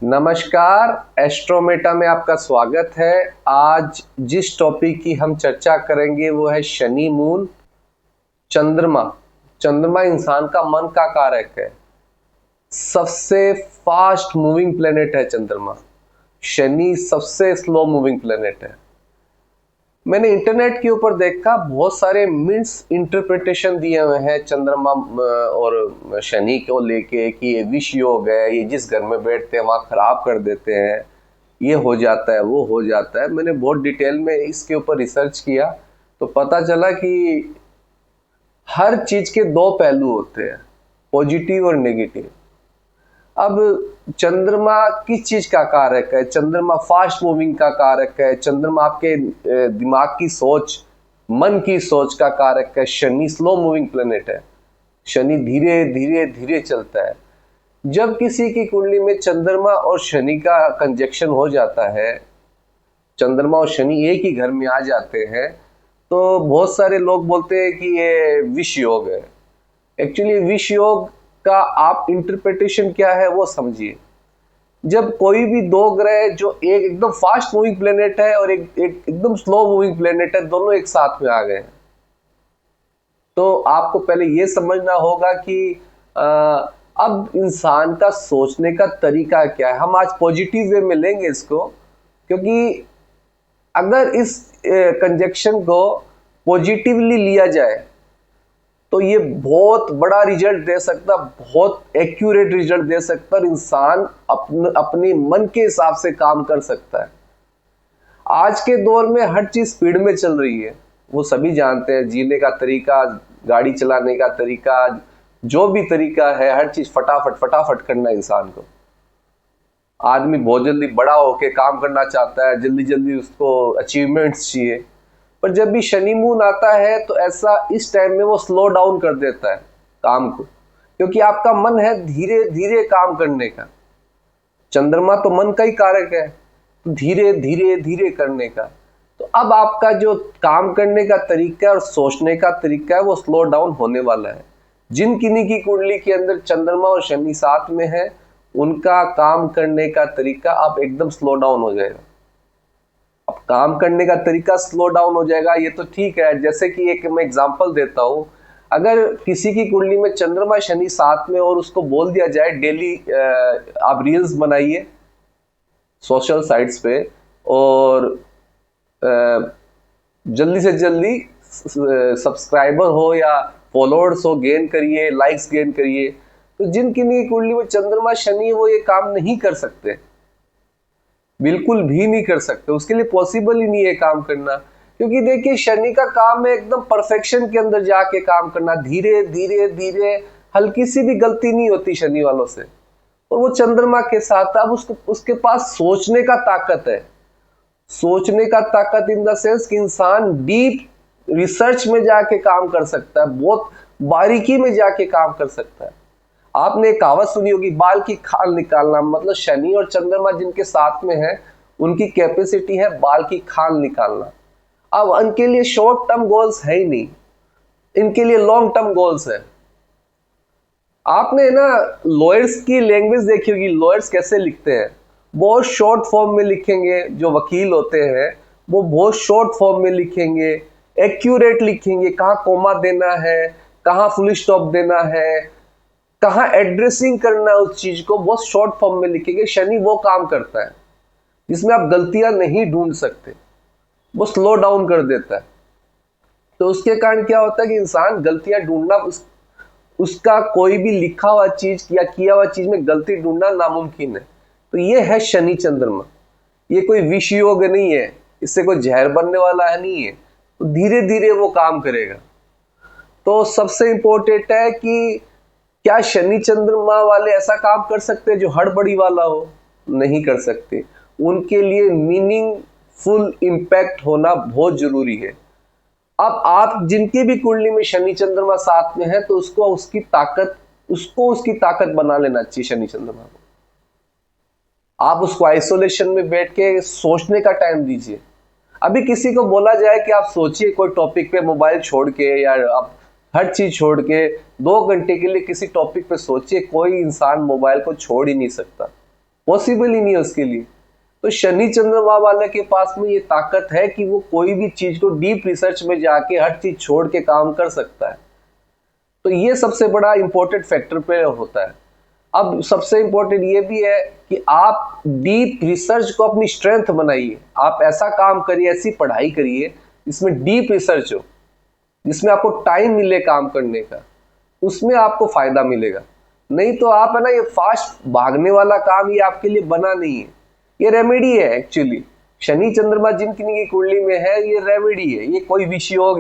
नमस्कार, एस्ट्रोमेटा में आपका स्वागत है। आज जिस टॉपिक की हम चर्चा करेंगे वो है शनि मून। चंद्रमा चंद्रमा इंसान का मन का कारक है। सबसे फास्ट मूविंग प्लेनेट है चंद्रमा। शनि सबसे स्लो मूविंग प्लेनेट है। मैंने इंटरनेट के ऊपर देखा, बहुत सारे मिस इंटरप्रिटेशन दिए हुए हैं चंद्रमा और शनि को लेके कि ये विष योग है, ये जिस घर में बैठते हैं वहाँ खराब कर देते हैं, ये हो जाता है, वो हो जाता है। मैंने बहुत डिटेल में इसके ऊपर रिसर्च किया तो पता चला कि हर चीज के दो पहलू होते हैं, पॉजिटिव और नेगेटिव। अब चंद्रमा किस चीज का कारक है? चंद्रमा फास्ट मूविंग का कारक है। चंद्रमा आपके दिमाग की सोच, मन की सोच का कारक है। शनि स्लो मूविंग प्लेनेट है। शनि धीरे धीरे धीरे चलता है। जब किसी की कुंडली में चंद्रमा और शनि का कंजक्शन हो जाता है, चंद्रमा और शनि एक ही घर में आ जाते हैं, तो बहुत सारे लोग बोलते हैं कि ये विष योग है। एक्चुअली विष योग का आप इंटरप्रिटेशन क्या है वो समझिए। जब कोई भी दो ग्रह जो एक एकदम फास्ट मूविंग प्लेनेट है और एक एकदम स्लो मूविंग प्लेनेट है, दोनों एक साथ में आ गए हैं, तो आपको पहले ये समझना होगा कि अब इंसान का सोचने का तरीका क्या है। हम आज पॉजिटिव वे में लेंगे इसको, क्योंकि अगर इस कंजक्शन को पॉजिटिवली लिया जाए तो ये बहुत बड़ा रिजल्ट दे सकता, बहुत एक्यूरेट रिजल्ट दे सकता और इंसान अपने मन के हिसाब से काम कर सकता है। आज के दौर में हर चीज स्पीड में चल रही है, वो सभी जानते हैं। जीने का तरीका, गाड़ी चलाने का तरीका, जो भी तरीका है, हर चीज फटाफट फटाफट करना इंसान को। आदमी बहुत जल्दी बड़ा होके काम करना चाहता है, जल्दी जल्दी उसको अचीवमेंट्स चाहिए। पर जब भी शनि मून आता है तो ऐसा इस टाइम में वो स्लो डाउन कर देता है काम को, क्योंकि आपका मन है धीरे धीरे काम करने का। चंद्रमा तो मन का ही कारक है, तो धीरे धीरे धीरे करने का। तो अब आपका जो काम करने का तरीका और सोचने का तरीका है वो स्लो डाउन होने वाला है। जिन किन्हीं की कुंडली के अंदर चंद्रमा और शनि साथ में है, उनका काम करने का तरीका अब एकदम स्लो डाउन हो जाएगा। अब काम करने का तरीका स्लो डाउन हो जाएगा, ये तो ठीक है। जैसे कि एक मैं एग्जांपल देता हूँ, अगर किसी की कुंडली में चंद्रमा शनि साथ में और उसको बोल दिया जाए डेली आप रील्स बनाइए सोशल साइट्स पे और जल्दी से जल्दी सब्सक्राइबर हो या फॉलोअर्स हो गेन करिए, लाइक्स गेन करिए, तो जिन किन्हीं की कुंडली में चंद्रमा शनि वो ये काम नहीं कर सकते, बिल्कुल भी नहीं कर सकते। उसके लिए पॉसिबल ही नहीं है काम करना, क्योंकि देखिए शनि का काम है एकदम परफेक्शन के अंदर जाके काम करना, धीरे धीरे धीरे। हल्की सी भी गलती नहीं होती शनि वालों से। और वो चंद्रमा के साथ अब उसके पास सोचने का ताकत है। सोचने का ताकत इन द सेंस कि इंसान डीप रिसर्च में जाके काम कर सकता है, बहुत बारीकी में जाके काम कर सकता है। आपने एक कहावत सुनी होगी, बाल की खाल निकालना। मतलब शनि और चंद्रमा जिनके साथ में है उनकी कैपेसिटी है बाल की खाल निकालना। अब उनके लिए शॉर्ट टर्म गोल्स है ही नहीं, इनके लिए लॉन्ग टर्म गोल्स है। आपने ना लॉयर्स की लैंग्वेज देखी होगी, लॉयर्स कैसे लिखते हैं, बहुत शॉर्ट फॉर्म में लिखेंगे। जो वकील होते हैं वो बहुत शॉर्ट फॉर्म में लिखेंगे, एक्यूरेट लिखेंगे, कहाँ कोमा देना है, कहाँ फुल स्टॉप देना है, कहाँ एड्रेसिंग करना है उस चीज को, बहुत शॉर्ट फॉर्म में लिखेंगे। शनि वो काम करता है जिसमें आप गलतियां नहीं ढूंढ सकते, वो स्लो डाउन कर देता है। तो उसके कारण क्या होता है कि इंसान गलतियां ढूंढना, उसका कोई भी लिखा हुआ चीज या किया हुआ चीज में गलती ढूंढना नामुमकिन है। तो ये है शनि चंद्रमा। ये कोई विष योग नहीं है, इससे कोई जहर बनने वाला है नहीं है, तो धीरे धीरे वो काम करेगा। तो सबसे इंपॉर्टेंट है कि क्या शनि चंद्रमा वाले ऐसा काम कर सकते हैं जो हड़बड़ी वाला हो? नहीं कर सकते। उनके लिए मीनिंगफुल इम्पैक्ट होना बहुत जरूरी है। अब आप जिनकी भी कुंडली में शनि चंद्रमा साथ में है तो उसको उसकी ताकत बना लेना चाहिए शनि चंद्रमा को। आप उसको आइसोलेशन में बैठ के सोचने का टाइम दीजिए। अभी किसी को बोला जाए कि आप सोचिए कोई टॉपिक पे, मोबाइल छोड़ के या आप हर चीज छोड़ के 2 घंटे के लिए किसी टॉपिक पे सोचिए, कोई इंसान मोबाइल को छोड़ ही नहीं सकता। पॉसिबल ही नहीं है उसके लिए। तो शनि चंद्रमा वाले के पास में ये ताकत है कि वो कोई भी चीज को डीप रिसर्च में जाके हर चीज छोड़ के काम कर सकता है। तो ये सबसे बड़ा इंपॉर्टेंट फैक्टर पे होता है। अब सबसे इंपॉर्टेंट ये भी है कि आप डीप रिसर्च को अपनी स्ट्रेंथ बनाइए। आप ऐसा काम करिए, ऐसी पढ़ाई करिए जिसमें डीप रिसर्च हो, जिसमें आपको टाइम मिले काम करने का, उसमें आपको फायदा मिलेगा। नहीं तो आप है ना, ये फास्ट भागने वाला काम ये आपके लिए बना नहीं है। ये रेमेडी है एक्चुअली। शनि चंद्रमा जिनकी की कुंडली में है, ये रेमेडी है। ये कोई विषयोग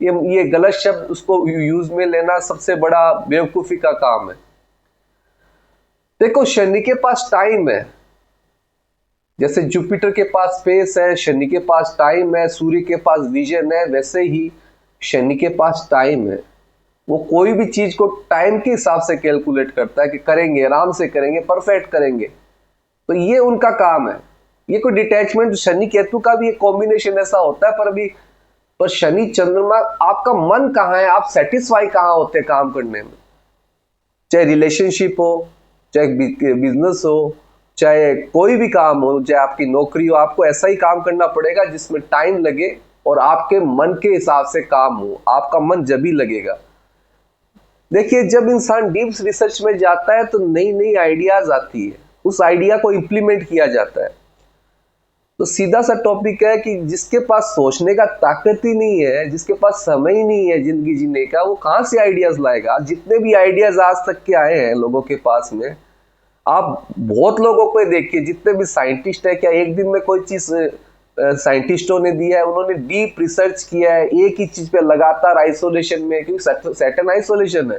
ये गलत शब्द उसको यूज में लेना सबसे बड़ा बेवकूफी का काम है। देखो, शनि के पास टाइम है, जैसे जुपिटर के पास स्पेस है, शनि के पास टाइम है, सूर्य के पास विजन है, वैसे ही शनि के पास टाइम है। वो कोई भी चीज को टाइम के हिसाब से कैलकुलेट करता है कि करेंगे, आराम से करेंगे, परफेक्ट करेंगे। तो ये उनका काम है। ये कोई डिटैचमेंट, शनि केतु का भी एक कॉम्बिनेशन ऐसा होता है, पर शनि चंद्रमा, आपका मन कहाँ है, आप सेटिस्फाई कहाँ होते हैं काम करने में। चाहे रिलेशनशिप हो, चाहे बिजनेस हो, चाहे कोई भी काम हो, चाहे आपकी नौकरी हो, आपको ऐसा ही काम करना पड़ेगा जिसमें टाइम लगे और आपके मन के हिसाब से काम हो। आपका मन जब ही लगेगा। देखिए, जब इंसान डीप रिसर्च में जाता है तो नई नई आइडियाज आती है, उस आइडिया को इंप्लीमेंट किया जाता है। तो सीधा सा टॉपिक है कि जिसके पास सोचने का ताकत ही नहीं है, जिसके पास समय ही नहीं है जिंदगी जीने का, वो कहाँ से आइडियाज लाएगा। जितने भी आइडियाज आज तक के आए हैं लोगों के पास में, आप बहुत लोगों को देखिए, जितने भी साइंटिस्ट है, क्या एक दिन में कोई चीज साइंटिस्टों ने दिया है? उन्होंने डीप रिसर्च किया है एक ही चीज पे लगातार आइसोलेशन में, क्योंकि सैटर्न आइसोलेशन है,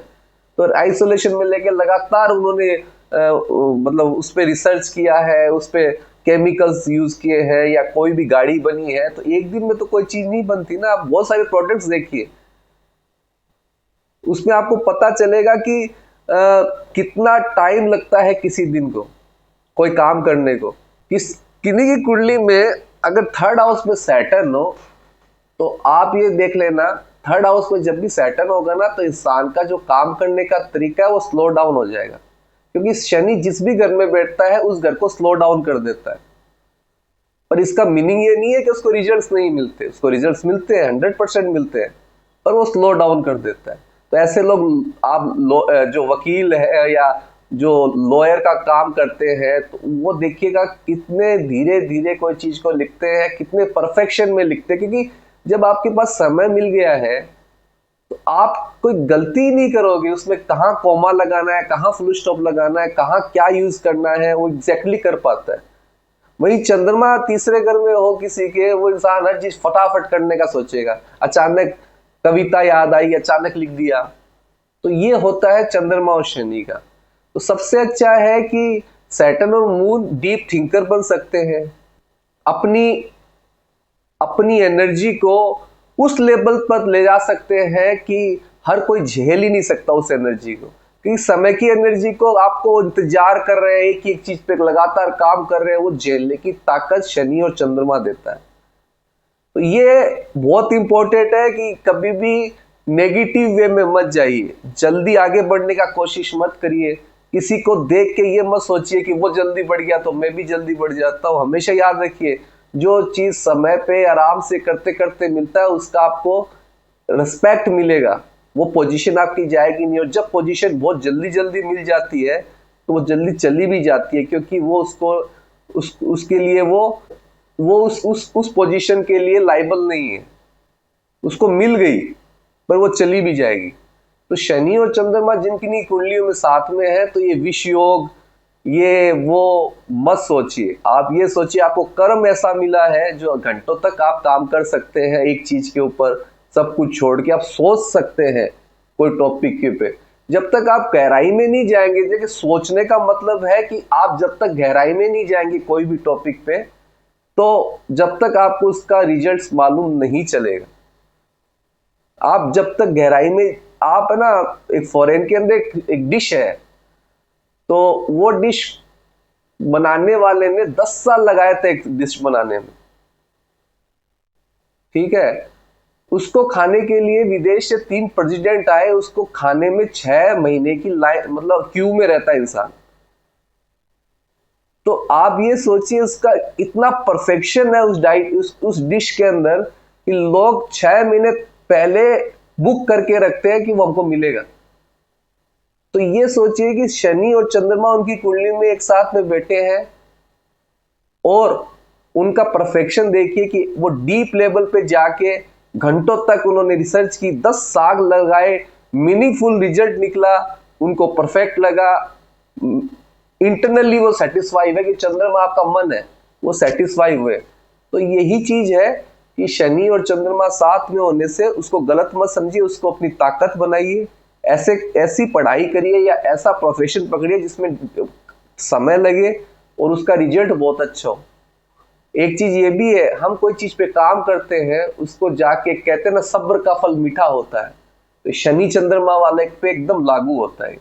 तो आइसोलेशन में लेके लगातार उन्होंने मतलब उस पर रिसर्च किया है, उस पर केमिकल्स यूज किए हैं, या कोई भी गाड़ी बनी है। तो एक दिन में तो कोई चीज नहीं बनती ना। आप बहुत सारे प्रोडक्ट्स देखिए, उसमें आपको पता चलेगा कि कितना टाइम लगता है किसी दिन को कोई काम करने को। किन्हीं की कुंडली में अगर थर्ड हाउस में सैटर्न हो, तो आप ये देख लेना, थर्ड हाउस में जब भी सैटर्न होगा ना, तो इंसान का जो काम करने का तरीका है वो स्लो डाउन हो जाएगा। क्योंकि शनि जिस भी घर में बैठता है उस घर को स्लो डाउन कर देता है। पर इसका मीनिंग ये नहीं है कि उसको रिजल्ट्स नहीं मिलते, उसको रिजल्ट्स मिलते हैं, 100% मिलते हैं, पर वो स्लो डाउन कर देता है। तो ऐसे लोग, आप जो वकील है या जो लॉयर का काम करते हैं, तो वो देखिएगा कितने धीरे धीरे कोई चीज को लिखते हैं, कितने परफेक्शन में लिखते हैं। क्योंकि जब आपके पास समय मिल गया है तो आप कोई गलती नहीं करोगे। उसमें कहाँ कोमा लगाना है, कहाँ फुल स्टॉप लगाना है, कहाँ क्या यूज करना है, वो एग्जैक्टली कर पाता है। वही चंद्रमा तीसरे घर में हो किसी के, वो इंसान हर चीज फटाफट करने का सोचेगा। अचानक कविता याद आई, अचानक लिख दिया। तो ये होता है चंद्रमा और शनि का। तो सबसे अच्छा है कि सैटर्न और मून डीप थिंकर बन सकते हैं, अपनी एनर्जी को उस लेवल पर ले जा सकते हैं कि हर कोई झेल ही नहीं सकता उस एनर्जी को। क्योंकि समय की एनर्जी को आपको इंतजार कर रहे हैं, एक चीज पे लगातार काम कर रहे हैं, वो झेलने की ताकत शनि और चंद्रमा देता है। तो ये बहुत इंपॉर्टेंट है कि कभी भी नेगेटिव वे में मत जाइए, जल्दी आगे बढ़ने का कोशिश मत करिए। किसी को देख के ये मत सोचिए कि वो जल्दी बढ़ गया तो मैं भी जल्दी बढ़ जाता हूँ। हमेशा याद रखिए, जो चीज समय पे आराम से करते करते मिलता है, उसका आपको रिस्पेक्ट मिलेगा, वो पोजीशन आपकी जाएगी नहीं। और जब पोजीशन बहुत जल्दी जल्दी मिल जाती है तो वो जल्दी चली भी जाती है, क्योंकि वो उसके लिए वो उस पोजीशन के लिए लायबल नहीं है। उसको मिल गई पर वो चली भी जाएगी। तो शनि और चंद्रमा जिनकी कुंडलियों में साथ में है, तो ये विष योग, ये वो मत सोचिए। आप ये सोचिए आपको कर्म ऐसा मिला है जो घंटों तक आप काम कर सकते हैं एक चीज के ऊपर, सब कुछ छोड़ के आप सोच सकते हैं कोई टॉपिक के पे। जब तक आप गहराई में नहीं जाएंगे, देखिए सोचने का मतलब है कि आप जब तक गहराई में नहीं जाएंगे कोई भी टॉपिक पे, तो जब तक आपको उसका रिजल्ट्स मालूम नहीं चलेगा। आप जब तक गहराई में, आप है ना, एक फॉरेन के अंदर एक डिश है, तो वो डिश बनाने वाले ने 10 साल लगाए थे एक डिश बनाने में, ठीक है। उसको खाने के लिए विदेश से 3 प्रेसिडेंट आए, उसको खाने में 6 महीने की लाइन, मतलब क्यू में रहता है इंसान। तो आप ये सोचिए उसका इतना परफेक्शन है उस डाइट, उस डिश के अंदर कि लोग 6 महीने पहले बुक करके रखते हैं कि वो हमको मिलेगा। तो ये सोचिए कि शनि और चंद्रमा उनकी कुंडली में एक साथ में बैठे हैं और उनका परफेक्शन देखिए कि वो डीप लेवल पे जाके घंटों तक उन्होंने रिसर्च की, 10 साल लगाए, मीनिंगफुल रिजल्ट निकला, उनको परफेक्ट लगा, इंटरनली वो सेटिस्फाई है कि चंद्रमा आपका मन है, वो सेटिस्फाई हुए। तो यही चीज है कि शनि और चंद्रमा साथ में होने से उसको गलत मत समझिए, उसको अपनी ताकत बनाइए, ऐसी पढ़ाई करिए या ऐसा प्रोफेशन पकड़िए जिसमें समय लगे और उसका रिजल्ट बहुत अच्छा हो। एक चीज ये भी है, हम कोई चीज पे काम करते हैं उसको जाके कहते हैं ना, सब्र का फल मीठा होता है, तो शनि चंद्रमा वाले पे एकदम लागू होता है।